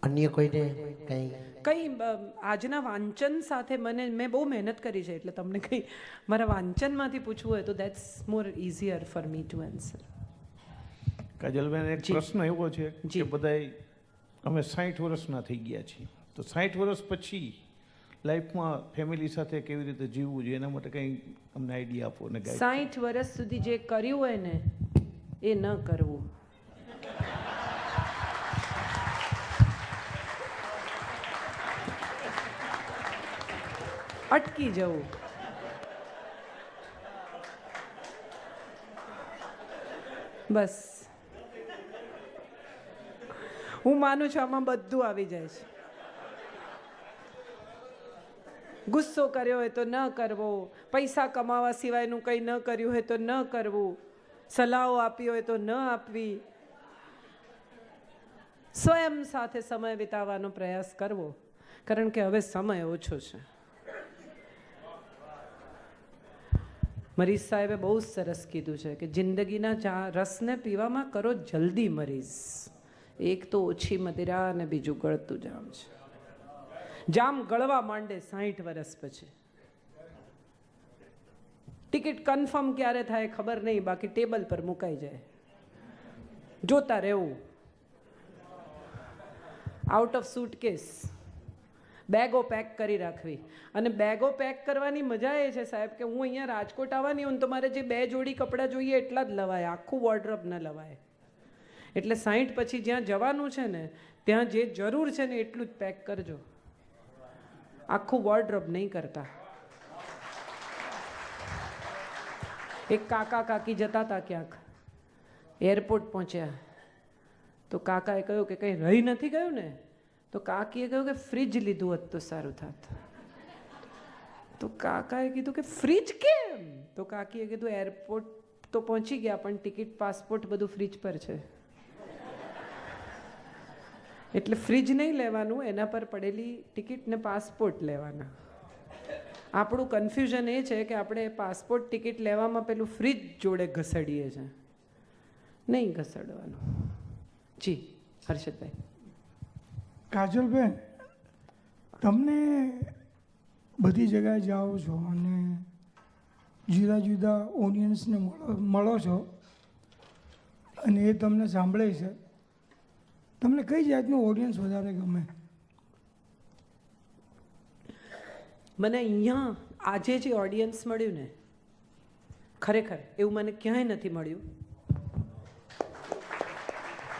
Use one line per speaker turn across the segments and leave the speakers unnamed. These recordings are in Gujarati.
અન્ય કોઈને કંઈ
કંઈ આજના વાંચન સાથે મેં બહુ મહેનત કરી છે, એટલે તમને કંઈ મારા વાંચનમાંથી પૂછવું હોય તો that's more easier for me to answer.
કાજલબેન, એક પ્રશ્ન એવો છે કે બધાય અમે 60 વર્ષના થઈ ગયા છીએ, તો 60 વર્ષ પછી લાઈફમાં ફેમિલી સાથે કેવી રીતે જીવવું જોઈએ એના માટે કંઈ અમને આઈડિયા આપો ને.
60 વર્ષ સુધી જે કર્યું હોય ને એ ન કરવું. અટકી જવું. બસ હું માનું છું આમાં બધું આવી જાય છે. ગુસ્સો કર્યો હોય તો ન કરવો, પૈસા કમાવા સિવાયનું કંઈ ન કર્યું હોય તો ન કરવું, સલાહો આપી હોય તો ન આપવી, સ્વયં સાથે સમય વિતાવવાનો પ્રયાસ કરવો, કારણ કે હવે સમય ઓછો છે. મરીઝ સાહેબે બહુ સરસ કીધું છે કે જિંદગીના રસને પીવામાં કરો જલ્દી મરીઝ. એક તો ઓછી મદિરા અને બીજું ગળતું જામ છે. જામ ગળવા માંડે 60 વર્ષ પછી. ટિકિટ કન્ફર્મ ક્યારે થાય ખબર નહીં, બાકી ટેબલ પર મુકાઈ જાય, જોતા રહેવું. આઉટ ઓફ સુટકેસ બેગો પેક કરી રાખવી. અને બેગો પેક કરવાની મજા એ છે સાહેબ કે હું અહીંયા રાજકોટ આવવાની હોઉં તો મારે જે 2 જોડી કપડાં જોઈએ એટલા જ લવાય, આખું વોર્ડરોબ ન લવાય. એટલે 60 પછી જ્યાં જવાનું છે ને ત્યાં જે જરૂર છે ને એટલું જ પેક કરજો, આખું વોર્ડરોબ નહીં કરતા. એક કાકા કાકી જતા હતા ક્યાંક, એરપોર્ટ પહોંચ્યા તો કાકાએ કહ્યું કે કંઈ રહી નથી ગયું ને? તો કાકીએ કહ્યું કે ફ્રીજ લીધું હોત તો સારું થાત. તો કાકાએ કીધું કે ફ્રીજ કેમ? તો કાકીએ કીધું એરપોર્ટ તો પહોંચી ગયા પણ ટિકિટ પાસપોર્ટ બધું ફ્રીજ પર છે. એટલે ફ્રીજ નહીં લેવાનું, એના પર પડેલી ટિકિટ ને પાસપોર્ટ લેવાના. આપણું કન્ફ્યુઝન એ છે કે આપણે પાસપોર્ટ ટિકિટ લેવામાં પેલું ફ્રીજ જોડે ઘસડીએ છીએ, નહીં ઘસડવાનું. જી હર્ષદભાઈ.
કાજલબેન, તમને બધી જગ્યાએ જાઓ છો અને જુદા જુદા ઓડિયન્સને મળો છો અને એ તમને સાંભળે છે, તમને કઈ જાતનું ઓડિયન્સ વધારે ગમે?
મને અહીંયા આજે જે ઓડિયન્સ મળ્યું ને, ખરેખર એવું મને ક્યાંય નથી મળ્યું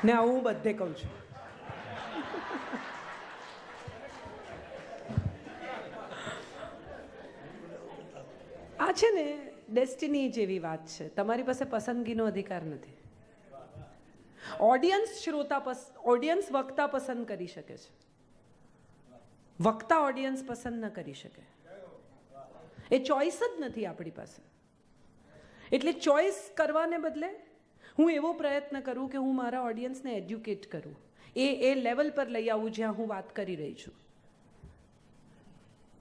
ને. આવું હું બધે કહું છું. આ છે ને ડેસ્ટિની જેવી વાત છે. તમારી પાસે પસંદગીનો અધિકાર નથી. ઓડિયન્સ વક્તા પસંદ કરી શકે છે, વક્તા ઓડિયન્સ પસંદ ન કરી શકે. એ ચોઈસ જ નથી આપણી પાસે. એટલે ચોઈસ કરવાને બદલે હું એવો પ્રયત્ન કરું કે હું મારા ઓડિયન્સને એજ્યુકેટ કરું, એ લેવલ પર લઈ આવું જ્યાં હું વાત કરી રહી છું.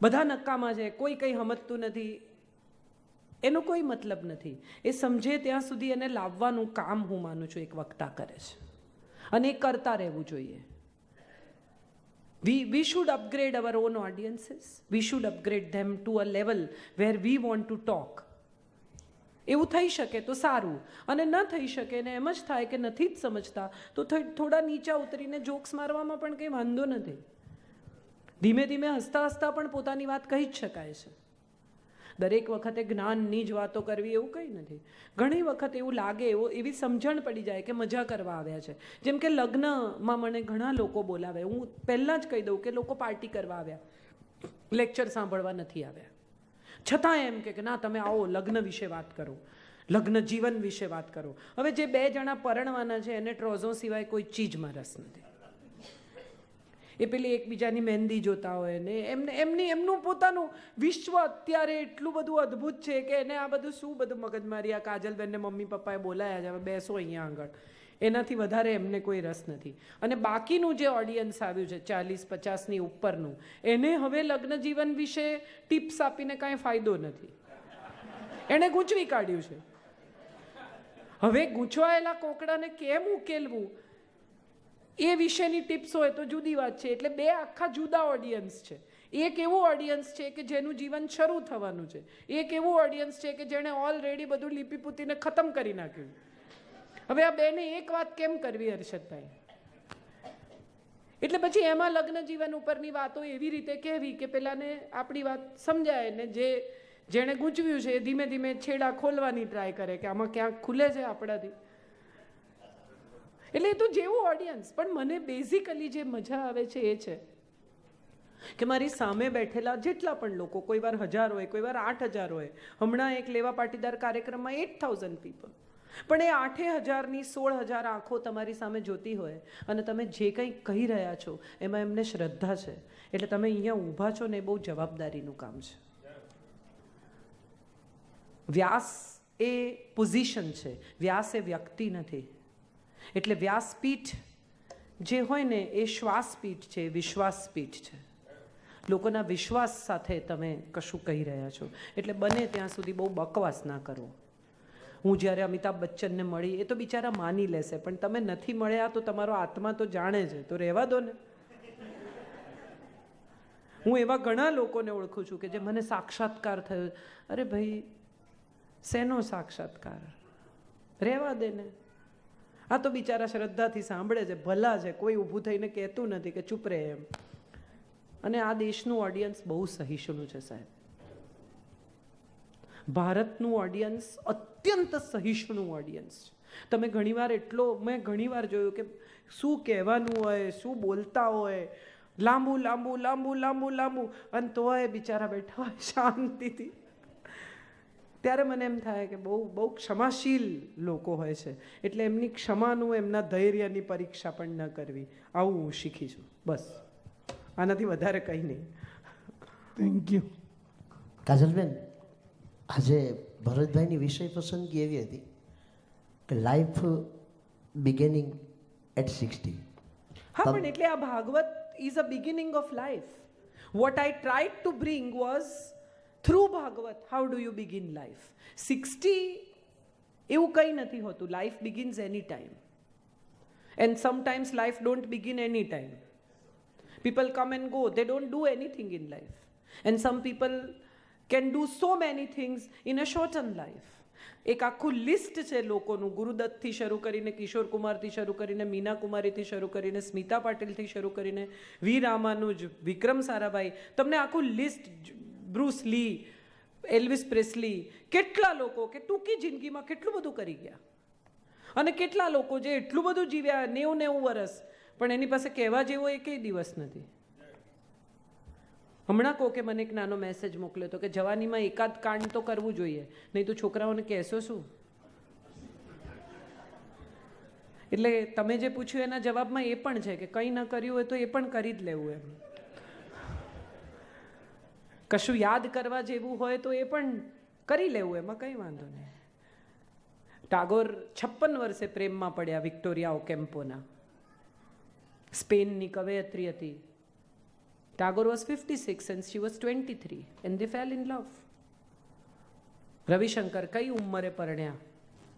બધા નકામા છે, કોઈ કંઈ સમજતું નથી, એનો કોઈ મતલબ નથી. એ સમજે ત્યાં સુધી એને લાવવાનું કામ હું માનું છું એક વક્તા કરે છે, અને એ કરતા રહેવું જોઈએ. We should upgrade our own audiences. We should upgrade them to a level where we want to talk. એવું થઈ શકે તો સારું, અને ન થઈ શકે ને એમ જ થાય કે નથી જ સમજતા તો થોડા નીચા ઉતરીને જોક્સ મારવામાં પણ કંઈ વાંધો નથી. ધીમે ધીમે હસતા હસતા પણ પોતાની વાત કહી જ શકાય છે. દરેક વખતે જ્ઞાનની જ વાતો કરવી એવું કંઈ નથી. ઘણી વખત એવું લાગે, એવી સમજણ પડી જાય કે મજા કરવા આવ્યા છે. જેમ કે લગ્નમાં મને ઘણા લોકો બોલાવે, હું પહેલાં જ કહી દઉં કે લોકો પાર્ટી કરવા આવ્યા, લેક્ચર સાંભળવા નથી આવ્યા. છતાં એમ કે ના તમે આવો, લગ્ન વિશે વાત કરો, લગ્ન જીવન વિશે વાત કરો. હવે જે 2 જણા પરણવાના છે એને ટ્રોઝો સિવાય કોઈ ચીજમાં રસ નથી. એ પેલી એકબીજાની મહેંદી જોતા હોય ને એમનું પોતાનું વિશ્વ અત્યારે એટલું બધું અદ્ભુત છે કે એને આ બધું શું બધું મગજમારી. આ કાજલબેનને મમ્મી પપ્પાએ બોલાયા છે, હવે બેસો અહીંયા આગળ, એનાથી વધારે એમને કોઈ રસ નથી. અને બાકીનું જે ઓડિયન્સ આવ્યું છે 40-50ની ઉપરનું, એને હવે લગ્ન જીવન વિશે ટિપ્સ આપીને કાંઈ ફાયદો નથી. એણે ગૂંચવી કાઢ્યું છે. હવે ગૂંચવાયેલા કોકડાને કેમ ઉકેલવું એ વિશેની ટિપ્સ હોય તો જુદી વાત છે. એટલે બે આખા જુદા ઓડિયન્સ છે. એક એવું ઓડિયન્સ છે કે જેનું જીવન શરૂ થવાનું છે, એક એવું ઓડિયન્સ છે કે જેણે ઓલરેડી બધું લીપીપૂતીને ખતમ કરી નાખ્યું. હવે આ બેને એક વાત કેમ કરવી હર્ષદભાઈ? એટલે પછી એમાં લગ્ન જીવન ઉપરની વાતો એવી રીતે કહેવી કે પેલાને આપણી વાત સમજાય ને જેણે ગૂંચવ્યું છે એ ધીમે ધીમે છેડા ખોલવાની ટ્રાય કરે કે આમાં ક્યાંક ખુલે છે આપણાથી. એટલે એ તો જેવું ઓડિયન્સ. પણ મને બેઝિકલી જે મજા આવે છે એ છે કે મારી સામે બેઠેલા જેટલા પણ લોકો, કોઈ વાર 1000 હોય, કોઈ વાર 8000 હોય. હમણાં એક લેવા પાટીદાર કાર્યક્રમમાં 8000 પીપલ. પણ એ 8000ની 16000 આંખો તમારી સામે જોતી હોય અને તમે જે કંઈ કહી રહ્યા છો એમાં એમને શ્રદ્ધા છે. એટલે તમે અહીંયા ઊભા છો ને એ બહુ જવાબદારીનું કામ છે. વ્યાસ એ પોઝિશન છે, વ્યાસ એ વ્યક્તિ નથી. એટલે વ્યાસપીઠ જે હોય ને એ શ્વાસપીઠ છે, વિશ્વાસપીઠ છે. લોકોના વિશ્વાસ સાથે તમે કશું કહી રહ્યા છો. એટલે બને ત્યાં સુધી બહુ બકવાસ ના કરો. હું જ્યારે અમિતાભ બચ્ચનને મળી, એ તો બિચારા માની લેશે, પણ તમે નથી મળ્યા તો તમારો આત્મા તો જાણે છે, તો રહેવા દો ને. હું એવા ઘણા લોકોને ઓળખું છું કે જે મને સાક્ષાત્કાર થયો. અરે ભાઈ, શેનો સાક્ષાત્કાર? રહેવા દે ને. આ તો બિચારા શ્રદ્ધાથી સાંભળે છે, ભલા છે, કોઈ ઊભું થઈને કહેતું નથી કે ચૂપ રહે એમ. અને આ દેશનું ઓડિયન્સ બહુ સહિષ્ણુ છે સાહેબ. ભારતનું ઓડિયન્સ અત્યંત સહિષ્ણુ ઓડિયન્સ છે. તમે ઘણીવાર મેં ઘણીવાર જોયું કે શું કહેવાનું હોય, શું બોલતા હોય, લાંબુ લાંબુ લાંબુ લાંબુ લાંબુ, અને તોય બિચારા બેઠા હોય શાંતિથી. ત્યારે મને એમ થાય કે બહુ બહુ ક્ષમાશીલ લોકો હોય છે. એટલે એમની ક્ષમાનું, એમના ધૈર્યની પરીક્ષા પણ ન કરવી. આવું હું શીખી છું. બસ, આનાથી વધારે કંઈ નહીં.
Thank you.
કાજલબેન, આજે ભરતભાઈની વિષય પસંદગી એવી હતી કે લાઈફ બિગિનિંગ એટ 60.
હા, પણ એટલે આ Bhagavat is a beginning of life. What I tried to bring was through Bhagavat how do you begin life. 60 એવું કંઈ નથી હોતું. Life begins any time, and sometimes life don't begin any time. People come and go. They don't do anything in life. And some people can do so many things in a shortened life. એક આખું લિસ્ટ છે લોકોનું. ગુરુદત્તથી શરૂ કરીને, કિશોર કુમારથી શરૂ કરીને, મીના કુમારીથી શરૂ કરીને, સ્મિતા પાટીલથી શરૂ કરીને, વી રામાનુજ, વિક્રમ સારાભાઈ, તમને આખું લિસ્ટ, બ્રુસ લી, એલ્વિસ પ્રેસ્લી, કેટલા લોકો કે ટૂંકી જિંદગીમાં કેટલું બધું કરી ગયા. અને કેટલા લોકો જે એટલું બધું જીવ્યા, 90 વર્ષ, પણ એની પાસે કહેવા જેવો એકેય દિવસ નથી. હમણાં કહો કે મને એક નાનો મેસેજ મોકલ્યો હતો કે જવાનીમાં એકાદ કાંડ તો કરવું જોઈએ, નહીં તો છોકરાઓને કહેશો શું? એટલે તમે જે પૂછ્યું એના જવાબમાં એ પણ છે કે કંઈ ન કર્યું હોય તો એ પણ કરી જ લેવું. એમ કશું યાદ કરવા જેવું હોય તો એ પણ કરી લેવું, એમાં કંઈ વાંધો નહીં. ટાગોર 56 વર્ષે પ્રેમમાં પડ્યા વિક્ટોરિયા ઓકેમ્પોના. સ્પેનની કવયત્રી હતી. Tagore was 56 and she was 23 and they fell in love. Ravishankar કઈ ઉંમરે પરણ્યા?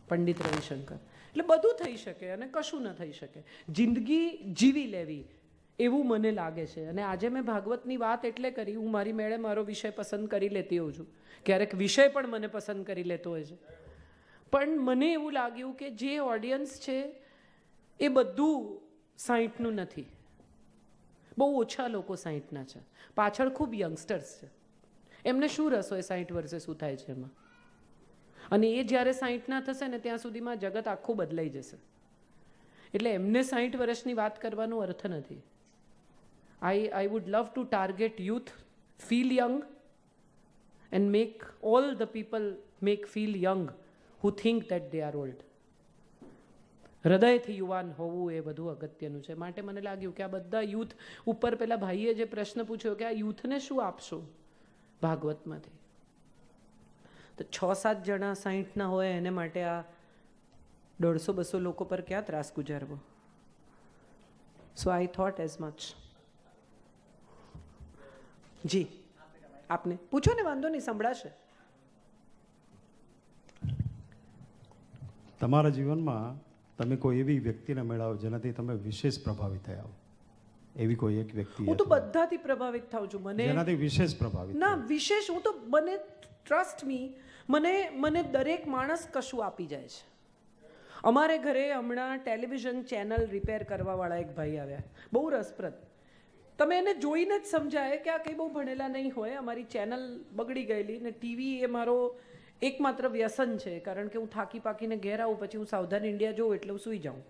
પંડિત રવિશંકર. એટલે બધું થઈ શકે અને કશું ન થઈ શકે. જિંદગી જીવી લેવી એવું મને લાગે છે. અને આજે મેં ભાગવતની વાત એટલે કરી, હું મારી મેળે મારો વિષય પસંદ કરી લેતી હોઉં છું. ક્યારેક વિષય પણ મને પસંદ કરી લેતો હોય છે. પણ મને એવું લાગ્યું કે જે ઓડિયન્સ છે એ બધું 60નું નથી. બહુ ઓછા લોકો 60ના છે. પાછળ ખૂબ યંગસ્ટર્સ છે. એમને શું રસ હોય 60 વર્ષે શું થાય છે એમાં? અને એ જ્યારે 60ના થશે ને ત્યાં સુધીમાં જગત આખું બદલાઈ જશે. એટલે એમને 60 વર્ષની વાત કરવાનો અર્થ નથી. I would love to target youth, feel young and make all the people make feel young who think that they are old. હૃદયથી યુવાન હોવું એ બધું અગત્યનું છે. માટે મને લાગ્યું કે આ બધા યુથ ઉપર, પેલા ભાઈએ જે પ્રશ્ન પૂછ્યો કે આ યુથને શું આપશો ભાગવતમાંથી, તો 6-7 જણા 60ના હોય એને માટે આ 150-200 લોકો પર ક્યાં ત્રાસ ગુજારવો? સો આઈ થોટ એઝ મચ. જી આપને પૂછો ને, વાંધો નહીં, સંભળાશે.
તમારા જીવનમાં
તમે કોઈ એવી વ્યક્તિને મેળવો જેનાથી તમે વિશેષ પ્રભાવિત થયા હો, એવી કોઈ એક વ્યક્તિ
હું તો
અથવા
બધાથી પ્રભાવિત થાઉં છું. મને
જેનાથી વિશેષ પ્રભાવિત
ના વિશેષ હું તો મને ટ્રસ્ટ મી મને દરેક માણસ કશું આપી જાય છે. અમારે ઘરે હમણાં ટેલિવિઝન ચેનલ રિપેર કરવાવાળા એક ભાઈ આવ્યા, બહુ રસપ્રદ. તમે એને જોઈને જ સમજાય કે આ કંઈ બહુ ભણેલા નહીં હોય. અમારી ચેનલ બગડી ગયેલી ને ટીવી એ મારો એકમાત્ર વ્યસન છે, કારણ કે હું થાકી પાકીને ઘેર આવું પછી હું સાવધાન ઇન્ડિયા જોઉં એટલે હું સૂઈ જાઉં.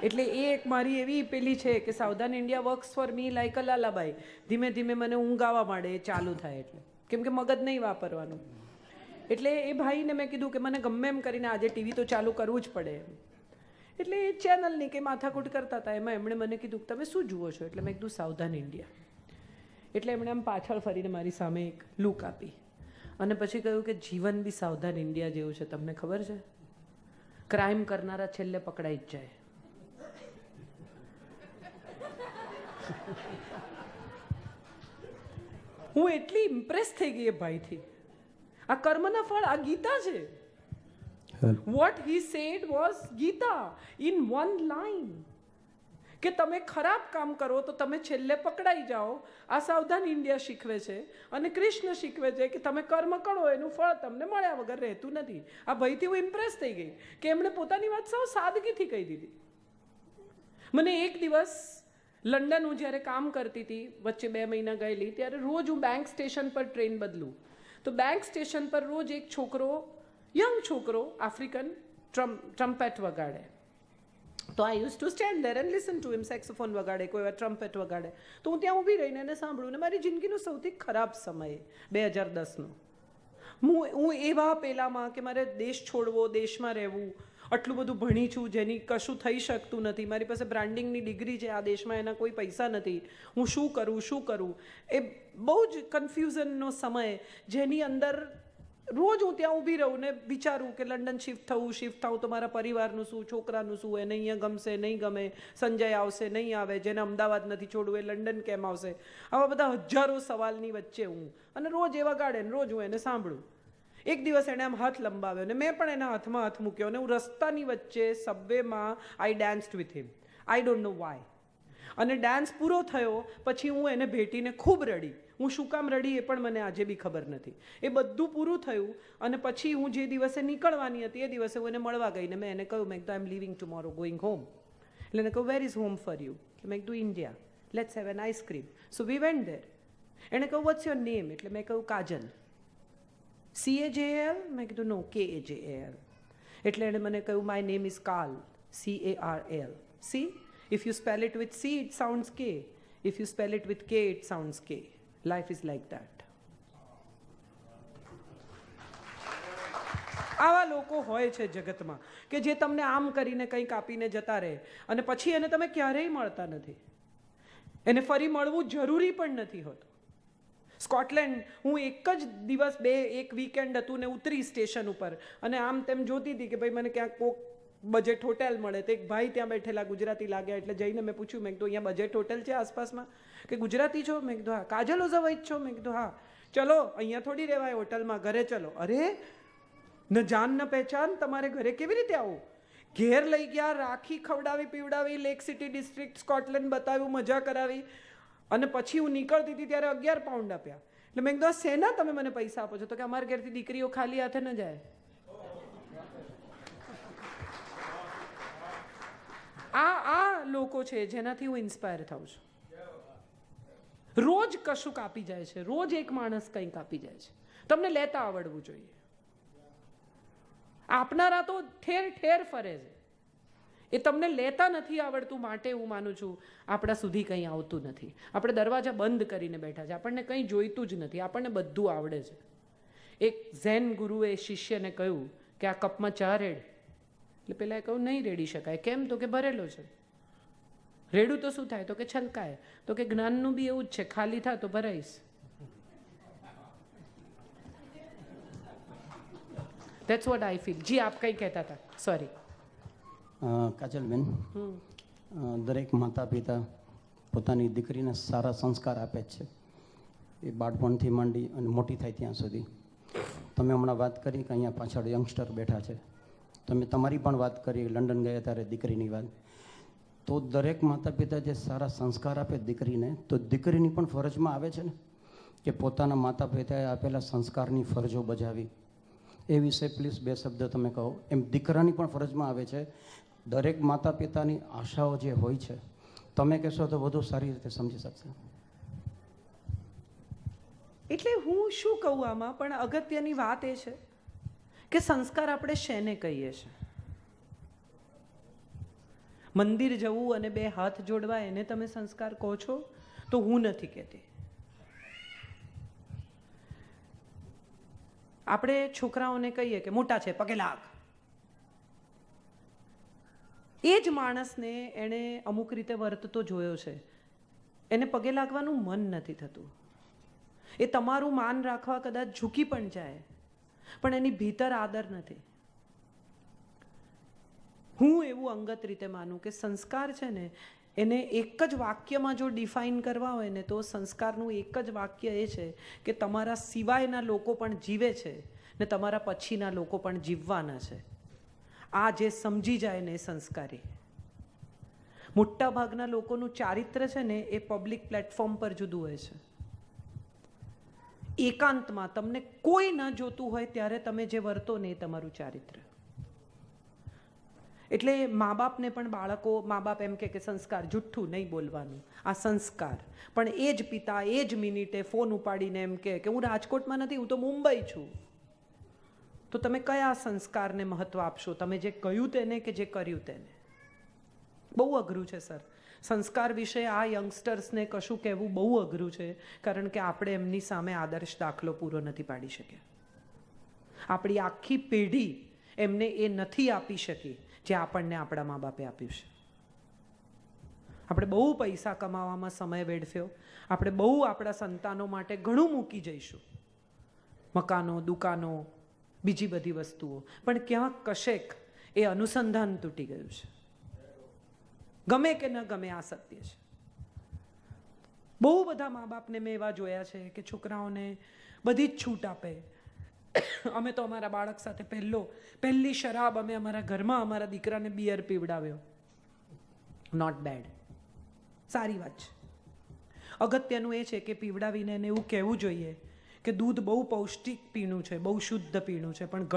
એટલે એ એક મારી એવી પેલી છે કે Savdhaan India works for me like a lullaby. ધીમે ધીમે મને ઊંઘ આવવા માંડે એ ચાલુ થાય એટલે, કેમ કે મગજ નહીં વાપરવાનું. એટલે એ ભાઈને મેં કીધું કે મને ગમે એમ કરીને આજે ટીવી તો ચાલુ કરવું જ પડે. એટલે એ ચેનલની કંઈ માથાકૂટ કરતા હતા, એમાં એમણે મને કીધું કે તમે શું જુઓ છો? એટલે મેં કીધું સાવધાન ઇન્ડિયા. એટલે એમણે આમ પાછળ ફરીને મારી સામે એક લુક આપી અને પછી કહ્યું કે જીવન બી સાવધાન ઇન્ડિયા જેવું છે. તમને ખબર છે, ક્રાઇમ કરનારા છેલ્લે પકડાઈ જ જાય. હું એટલી ઇમ્પ્રેસ થઈ ગઈ એ ભાઈથી. આ કર્મના ફળ, આ ગીતા છે. What he said was Gita in one line, કે તમે ખરાબ કામ કરો તો તમે છેલ્લે પકડાઈ જાઓ. આ સાવધાન ઇન્ડિયા શીખવે છે અને કૃષ્ણ શીખવે છે કે તમે કર્મ કરો એનું ફળ તમને મળ્યા વગર રહેતું નથી. આ ભાઈથી હું ઇમ્પ્રેસ થઈ ગઈ કે એમણે પોતાની વાત સાવ સાદગીથી કહી દીધી. મને એક દિવસ લંડન હું જ્યારે કામ કરતી હતી, વચ્ચે 2 મહિના ગયેલી, ત્યારે રોજ હું બેંક સ્ટેશન પર ટ્રેન બદલું તો બેંક સ્ટેશન પર રોજ એક છોકરો, યંગ છોકરો, આફ્રિકન ટ્રમ્પેટ વગાડે. તો I use to stand there and listen to him. Saxophone વગાડે, કોઈ વાર ટ્રમ્પેટ વગાડે, તો હું ત્યાં ઊભી રહીને એને સાંભળું. ને મારી જિંદગીનો સૌથી ખરાબ સમય 2010નો. હું એવા પેલામાં કે મારે દેશ છોડવો, દેશમાં રહેવું, આટલું બધું ભણી છું જેની કશું થઈ શકતું નથી, મારી પાસે બ્રાન્ડિંગની ડિગ્રી છે, આ દેશમાં એના કોઈ પૈસા નથી, હું શું કરું. એ બહુ જ કન્ફ્યુઝનનો સમય, જેની અંદર રોજ હું ત્યાં ઊભી રહું ને વિચારું કે લંડન શિફ્ટ થવું તો મારા પરિવારનું શું, છોકરાનું શું, એને અહીંયા ગમશે નહીં ગમે, સંજય આવશે નહીં આવે, જેને અમદાવાદ નથી છોડવું એ લંડન કેમ આવશે. આવા બધા હજારો સવાલની વચ્ચે હું, અને રોજ એ વગાડે ને રોજ હું એને સાંભળું. એક દિવસ એણે આમ હાથ લંબાવ્યો ને મેં પણ એના હાથમાં હાથ મૂક્યો અને હું રસ્તાની વચ્ચે સબવેમાં I danced with him. I don't know why. અને ડાન્સ પૂરો થયો પછી હું એને ભેટીને ખૂબ રડી. હું શું કામ રડી એ પણ મને આજે બી ખબર નથી. એ બધું પૂરું થયું અને પછી હું જે દિવસે નીકળવાની હતી એ દિવસે હું એને મળવા ગઈ ને મેં એને કહ્યું, મેં કીધું આઈ એમ લિવિંગ ટુમોરો, ગોઈંગ હોમ. એટલે એને કહ્યું where is home for you? મેં કીધું India, let's have an ice cream. So we went there. એણે કહ્યું વોટ્સ યોર નેમ? એટલે મેં કહ્યું કાજલ. CAJL? મેં કીધું નો, KAJL. એટલે એણે મને કહ્યું માય નેમ ઇઝ કાલ, CARL. C, if you spell it with C it sounds K, if you spell it with K it sounds K. Life is like that. આવા લોકો હોય છે જગતમાં કે જે તમને આમ કરીને કંઈક આપીને જતા રહે અને પછી એને તમે ક્યારેય મળતા નથી. એને ફરી મળવું જરૂરી પણ નથી હોતું. સ્કોટલેન્ડ હું એક જ દિવસ એક વીકેન્ડ હતું ને ઉતરી સ્ટેશન ઉપર અને આમ તેમ જોતી હતી કે ભાઈ મને ક્યાંક કોક બજેટ હોટેલ મળે. તો એક ભાઈ ત્યાં બેઠેલા ગુજરાતી લાગ્યા એટલે જઈને મેં પૂછ્યું, મેં કીધું અહીંયા બજેટ હોટેલ છે આસપાસમાં? કે ગુજરાતી છો? મેં કીધું હા. કાજલ ઓઝાવાઈટ છો? મેં કીધું હા. ચલો અહીંયા થોડી રહેવાય હોટલમાં, ઘરે ચલો. અરે ન જાન ન પહેચાન, તમારે ઘરે કેવી રીતે આવું? ઘેર લઈ ગયા, રાખી, ખવડાવી પીવડાવી, લેક સિટી ડિસ્ટ્રિક્ટ સ્કોટલેન્ડ બતાવ્યું, મજા કરાવી અને પછી હું નીકળતી હતી ત્યારે 11 પાઉન્ડ આપ્યા. એટલે મેં કીધું શેના તમે મને પૈસા આપો છો? તો કે અમારા ઘરેથી દીકરીઓ ખાલી હાથે ન જાય. આ લોકો છે જેનાથી હું ઇન્સ્પાયર થાઉં છું. રોજ કશુંક આપી જાય છે, રોજ એક માણસ કંઈક આપી જાય છે. તમને લેતા આવડવું જોઈએ. આપનારા તો ઠેર ઠેર ફરે છે. એ તમને લેતા નથી આવડતું માટે હું માનું છું આપણા સુધી કંઈ આવતું નથી. આપણે દરવાજા બંધ કરીને બેઠા છે, આપણને કંઈ જોઈતું જ નથી, આપણને બધું આવડે છે. એક ઝેન ગુરુએ શિષ્યને કહ્યું કે આ કપમાં ચા રેડ. એટલે પેલા એ કહ્યું નહીં રેડી શકાય. કેમ? તો કે ભરેલો છે. રેડું તો શું થાય? તો કે છલકાય. તો કે જ્ઞાનનું બી એવું જ છે, ખાલી થા તો ભરાઈશ. That's what I feel. જી આપ કંઈ કહેતા હતા, સોરી.
કાજલબેન, દરેક માતા પિતા પોતાની દીકરીને સારા સંસ્કાર આપે જ છે, એ બાળપણથી માંડી અને મોટી થાય ત્યાં સુધી. તમે હમણાં વાત કરી કે અહીંયા પાછળ યંગસ્ટર બેઠા છે, તમે તમારી પણ વાત કરી, લંડન ગયા ત્યારે દીકરીની વાત. તો દરેક માતા પિતા જે સારા સંસ્કાર આપે દીકરીને, તો દીકરીની પણ ફરજમાં આવે છે ને કે પોતાના માતા પિતાએ આપેલા સંસ્કારની ફરજો બજાવી. એ વિશે પ્લીઝ 2 શબ્દ તમે કહો. એમ દીકરાની પણ ફરજમાં આવે છે. દરેક માતા પિતાની આશાઓ જે હોય છે, તમે કહેશો તો વધુ સારી રીતે સમજી શકશે.
એટલે હું શું કહું આમાં, પણ અગત્યની વાત એ છે કે સંસ્કાર આપણે શેને કહીએ છીએ. મંદિર જવું અને 2 હાથ જોડવા એને તમે સંસ્કાર કહો છો? તો હું નથી કહેતી. આપણે છોકરાઓને કહીએ કે મોટા છે પગે લાગ. એ જ માણસને એણે અમુક રીતે વર્તતો જોયો છે, એને પગે લાગવાનું મન નથી થતું. એ તમારું માન રાખવા કદાચ ઝૂકી પણ જાય, પણ એની ભીતર આદર નથી. હું એવું અંગત રીતે માનું કે સંસ્કાર છે ને, એને એક જ વાક્યમાં જો ડિફાઇન કરવા હોય ને, તો સંસ્કારનું એક જ વાક્ય એ છે કે તમારા સિવાયના લોકો પણ જીવે છે ને તમારા પછીના લોકો પણ જીવવાના છે. આ જે સમજી જાય ને એ સંસ્કારી. મોટા ભાગના લોકોનું ચારિત્ર છે ને એ પબ્લિક પ્લેટફોર્મ પર જુદું હોય છે. એકાંતમાં તમને કોઈ ન જોતું હોય ત્યારે તમે જે વર્તો ને એ તમારું ચારિત્ર. એટલે મા બાપને પણ બાળકો, મા બાપ એમ કે સંસ્કાર, જુઠ્ઠું નહીં બોલવાનું, આ સંસ્કાર. પણ એ જ પિતા એ જ મિનિટે ફોન ઉપાડીને એમ કે હું રાજકોટમાં નથી, હું તો મુંબઈ છું. તો તમે કયા સંસ્કારને મહત્વ આપશો? તમે જે કહ્યું તેને કે જે કર્યું તેને? બહુ અઘરું છે સર. સંસ્કાર વિશે આ યંગસ્ટર્સને કશું કહેવું બહુ અઘરું છે, કારણ કે આપણે એમની સામે આદર્શ દાખલો પૂરો નથી પાડી શક્યા. આપણી આખી પેઢી એમને એ નથી આપી શકી જે આપણને આપણા મા બાપે આપ્યું છે. આપણે બહુ પૈસા કમાવામાં સમય વેડફ્યો, આપણે બહુ આપણા સંતાનો માટે ઘણું મૂકી જઈશું, મકાનો, દુકાનો, બીજી બધી વસ્તુઓ, પણ ક્યાંક કશેક એ અનુસંધાન તૂટી ગયું છે. ગમે કે ન ગમે આ સત્ય છે. બહુ બધા મા બાપને મેં એવા જોયા છે કે છોકરાઓને બધી જ છૂટ આપે. અમે તો અમારા બાળક સાથે પહેલી શરાબ અમે અમારા ઘરમાં અમારા દીકરાને બિયર પીવડાવ્યો. નોટ બેડ, સારી વાત છે. અગત્યનું એ છે કે પીવડાવીને એને એવું કહેવું જોઈએ કે દૂધ બહુ પૌષ્ટિક પીણું છે, બહુ શુદ્ધ પીણું છે, પણ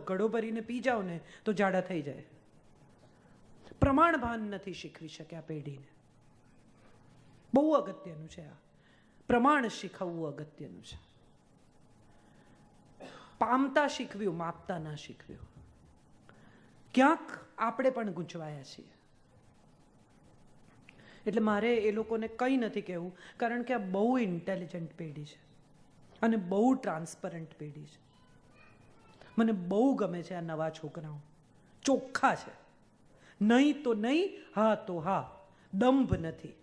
ગળો ભરીને પી જાઓ ને તો જાડા થઈ જાય. પ્રમાણ ભાન નથી શીખવી શક્યા પેઢીને. બહુ અગત્યનું છે આ. પ્રમાણ શીખવવું અગત્યનું છે. પામતા શીખવ્યું, માપતા ના શીખવ્યું. ક્યાંક આપણે પણ ગૂંચવાયા છીએ. એટલે મારે એ લોકોને કંઈ નથી કહેવું, કારણ કે આ બહુ ઇન્ટેલિજન્ટ પેઢી છે અને બહુ ટ્રાન્સપરન્ટ પેઢી છે. મને બહુ ગમે છે આ નવા છોકરાઓ. ચોખ્ખા છે. નહીં તો નહીં, હા તો હા. દંભ નથી.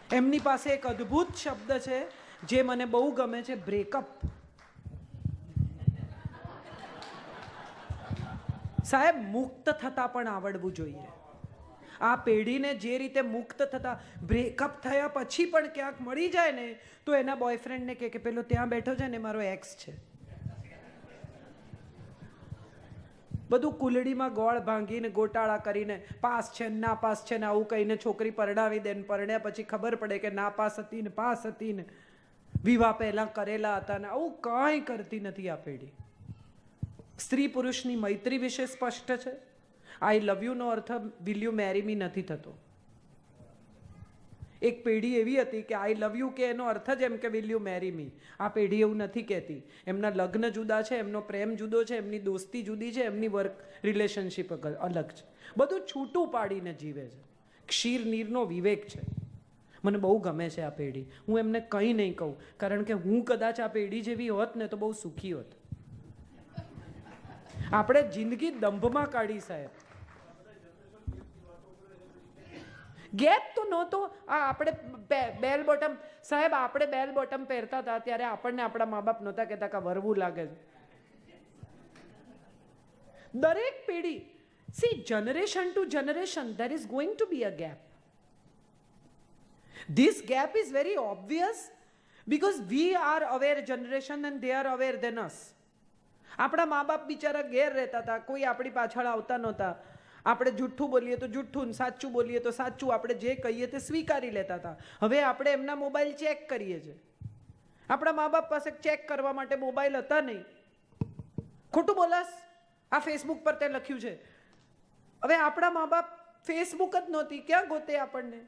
એમની પાસે એક અદ્ભુત શબ્દ છે જે મને બહુ ગમે છે, બ્રેકઅપ. સાહેબ, મુક્ત થતા પણ આવડવું જોઈએ. આ પેઢીને જે રીતે મુક્ત થતા, બ્રેકઅપ થયા પછી પણ ક્યાંક મળી જાય ને તો એના બોયફ્રેન્ડને કે પેલો ત્યાં બેઠો છે ને મારો એક્સ છે. બધું કુલડીમાં ગોળ ભાંગીને ગોટાળા કરીને પાસ છે ના પાસ છે ને આવું કહીને છોકરી પરણાવી દે ને પરણ્યા પછી ખબર પડે કે ના પાસ હતી ને પાસ હતી ને વિવાહ પહેલા કરેલા હતા ને આવું કાંઈ કરતી નથી આ પેઢી. સ્ત્રી પુરુષની મૈત્રી વિશે સ્પષ્ટ છે. આઈ લવ યુ નો અર્થ વિલ યુ મેરી મી નથી થતો. એક પેઢી એવી હતી કે આઈ લવ યુ કે એનો અર્થ જ એમ કે વિલ યુ મેરી મી. આ પેઢી એવું નથી કહેતી. એમના લગ્ન જુદા છે, એમનો પ્રેમ જુદો છે, એમની દોસ્તી જુદી છે, એમની વર્ક રિલેશનશિપ અલગ છે. બધું છૂટું પાડીને જીવે છે. ક્ષીર નીરનો વિવેક છે. મને બહુ ગમે છે આ પેઢી. હું એમને કંઈ નહીં કહું, કારણ કે હું કદાચ આ પેઢી જેવી હોત ને તો બહુ સુખી હોત. આપણે જિંદગી દંભમાં કાઢી સાહેબ. ગેપ તો નહોતો. આ આપણે બેલ બોટમ, સાહેબ આપણે બેલ બોટમ પહેરતા હતા ત્યારે આપણને આપણા મા બાપ નહોતા કહેતા કે વરવું લાગે છે. દરેક પેઢી, C, generation to generation there is going to be a gap. This gap is very obvious because we are aware generation and they are aware than us. આપણા મા બાપ બિચારા ઘેર રહેતા હતા, કોઈ આપણી પાછળ આવતા નહોતા. આપણે જૂઠું બોલીએ તો જૂઠું, ને સાચું બોલીએ તો સાચું, આપણે જે કહીએ તે સ્વીકારી લેતા હતા. હવે આપણે એમના મોબાઈલ ચેક કરીએ છીએ. આપણા મા બાપ પાસે ચેક કરવા માટે મોબાઈલ હતા નહીં. ખોટું બોલાસ, આ ફેસબુક પર તે લખ્યું છે. હવે આપણા મા બાપ ફેસબુક જ નહોતી, ક્યાં ગોતે આપણને?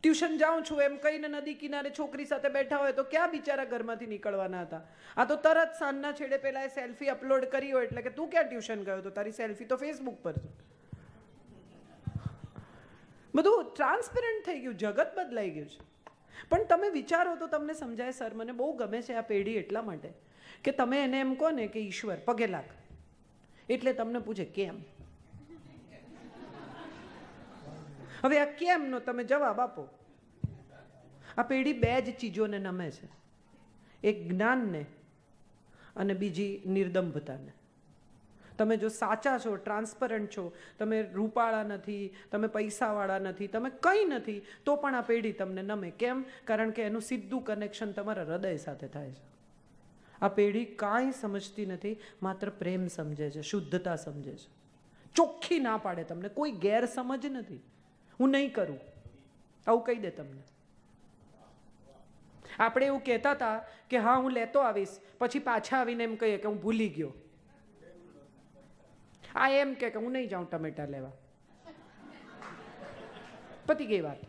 ટ્યુશન જાઉં છું એમ કહીને નદી કિનારે છોકરી સાથે બેઠા હોય તો ક્યાં બિચારા ઘરમાંથી નીકળવાના હતા? આ તો તરત સાંજના છેડે પેલા સેલ્ફી અપલોડ કરી હોય એટલે કે તું ક્યાં ટ્યુશન ગયો તો, તારી સેલ્ફી તો ફેસબુક પર છે. બધું ટ્રાન્સપેરન્ટ થઈ ગયું, જગત બદલાઈ ગયું છે. પણ તમે વિચારો તો તમને સમજાય. સર, મને બહુ ગમે છે આ પેઢી એટલા માટે કે તમે એને એમ કહો ને કે ઈશ્વર પગે લાગ, એટલે તમને પૂછે કેમ. હવે આ કેમનો તમે જવાબ આપો. આ પેઢી બે જ ચીજોને નમે છે, એક જ્ઞાનને અને બીજી નિર્દંભતાને. તમે જો સાચા છો, ટ્રાન્સપરન્ટ છો, તમે રૂપાળા નથી, તમે પૈસાવાળા નથી, તમે કંઈ નથી, તો પણ આ પેઢી તમને નમે. કેમ? કારણ કે એનું સીધું કનેક્શન તમારા હૃદય સાથે થાય છે. આ પેઢી કાંઈ સમજતી નથી, માત્ર પ્રેમ સમજે છે, શુદ્ધતા સમજે છે. ચોખ્ખી ના પાડે તમને, કોઈ ગેરસમજ નથી. હું નહીં કરું આવું કહી દે તમને. આપણે એવું કહેતા હતા કે હા હું લેતો આવીશ, પછી પાછા આવીને એમ કહીએ કે હું ભૂલી ગયો. આ એમ કે હું નહીં જાઉં ટમેટા લેવા, પતી ગઈ વાત.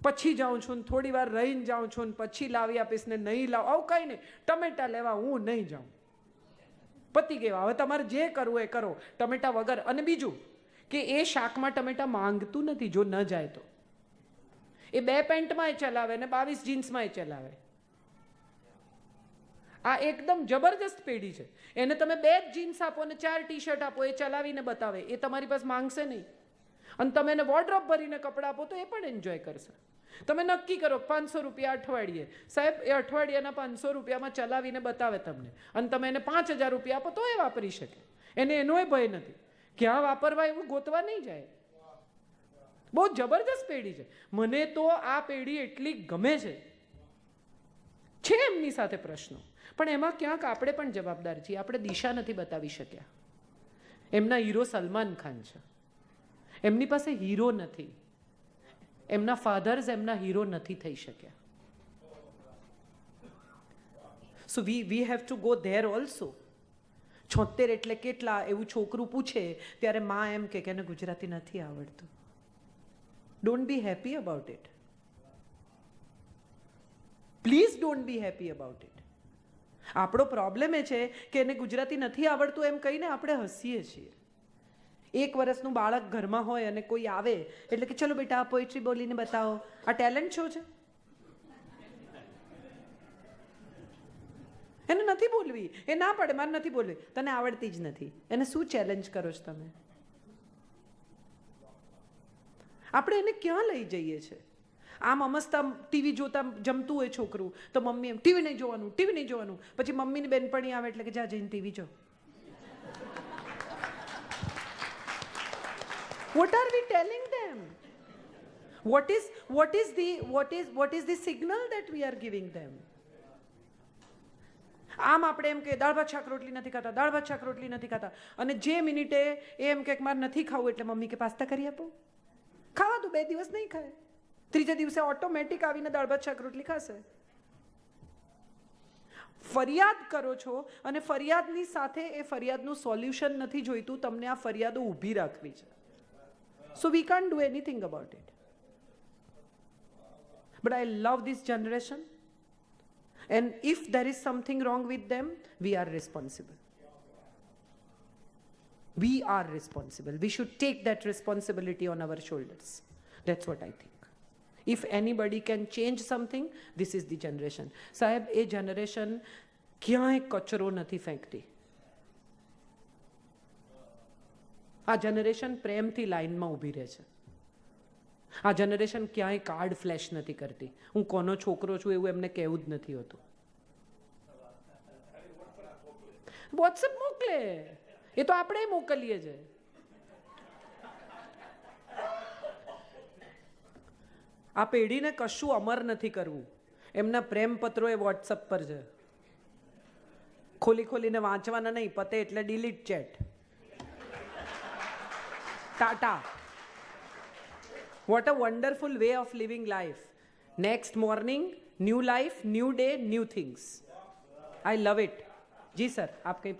પછી જાઉં છું, થોડી વાર રહીને જાઉં છું, પછી લાવી આપીશ ને નહીં લાવ, આવું કઈ નહીં. ટમેટા લેવા હું નહીં જાઉં, પતી ગઈ. હવે તમારે જે કરવું એ કરો, ટમેટા વગર. અને બીજું કે એ શાકમાં ટમેટા માંગતું નથી જો ન જાય તો. એ 2 પેન્ટમાં ચલાવે ને 22 જીન્સમાં ચલાવે. આ એકદમ જબરજસ્ત પેઢી છે. એને તમે 2 જ જીન્સ આપો ને 4 ટી-શર્ટ આપો, એ ચલાવીને બતાવે, એ તમારી પાસે માંગશે નહીં. અને તમે એને વોર્ડરોબ ભરીને કપડાં આપો તો એ પણ એન્જોય કરશે. તમે નક્કી કરો 500 રૂપિયા અઠવાડિયે, સાહેબ એ અઠવાડિયાના 500 રૂપિયામાં ચલાવીને બતાવે તમને, અને તમે એને 5000 રૂપિયા આપો તો એ વાપરી શકે. એને એનોય ભય નથી, ક્યાં વાપરવા એવું ગોતવા નહીં જાય. બહુ જબરજસ્ત પેઢી છે. મને તો આ પેઢી એટલી ગમે છે. એમની સાથે પ્રશ્નો, પણ એમાં ક્યાંક આપણે પણ જવાબદાર છીએ. આપણે દિશા નથી બતાવી શક્યા. એમના હીરો સલમાન ખાન છે, એમની પાસે હીરો નથી. એમના ફાધર્સ એમના હીરો નથી થઈ શક્યા. So we have to go there also. 76 એટલે કેટલા એવું છોકરું પૂછે ત્યારે માં એમ કે એને ગુજરાતી નથી આવડતું. Don't be happy about it. Please don't be happy about it. આપણો પ્રોબ્લેમ એ છે કે એને ગુજરાતી નથી આવડતું એમ કહીને આપણે હસીએ છીએ. 1 વર્ષનું બાળક ઘરમાં હોય અને કોઈ આવે એટલે કે ચલો બેટા પોએટ્રી બોલીને બતાવો, આ ટેલેન્ટ શો છે. એને નથી બોલવી, એ ના પડે, મારે નથી બોલવી. તને આવડતી જ નથી, એને શું ચેલેન્જ કરો છો તમે? આપણે એને ક્યાં લઈ જઈએ છીએ? આમ અમસ્તા ટીવી જોતા જમતું હોય છોકરું તો મમ્મી એમ ટીવી નહીં જોવાનું, ટીવી નહીં જોવાનું. પછી મમ્મીની બેનપણી આવે એટલે કે જા જઈને ટીવી જો. What are we telling them? What is the signal that we are giving them? આમ આપણે એમ કે દાળ ભાત શાક રોટલી નથી ખાતા, દાળ ભાત શાક રોટલી નથી ખાતા, અને જે મિનિટે એમ કે મારે નથી ખાવું એટલે મમ્મી કે પાસ્તા કરી આપો. ખાવા તો 2 દિવસ નહીં ખાય, 3જા દિવસે ઓટોમેટિક આવીને દાળ ભાત શાક રોટલી ખાશે. ફરિયાદ કરો છો અને ફરિયાદની સાથે એ ફરિયાદનું સોલ્યુશન નથી જોઈતું, તમને આ ફરિયાદો ઊભી રાખવી છે. So we can't do anything about it. But I love this generation. And if there is something wrong with them, we are responsible. We are responsible. We should take that responsibility on our shoulders. That's what I think. If anybody can change something, this is the generation. Sahib, a generation ક્યાંય કચરો નથી ફેંકતી. આ જનરેશન પ્રેમથી લાઈનમાં ઊભી રહે છે. આ જનરેશન ક્યાંય કાર્ડ ફ્લેશ નથી કરતી. હું કોનો છોકરો છું એવું એમને કહેવું જ નથી હોતું. વોટ્સએપ મોકલે, એ તો આપણે મોકલીએ છે. આ પેઢીને કશું અમર નથી કરવું. એમના પ્રેમ પત્રો એ વોટ્સએપ પર છે. ખોલીને વાંચવાના નહીં, પતે એટલે delete chat. Tata. What a wonderful way of living life. Next morning, new life, new day, new things. I love it. जी सर, आप कहीं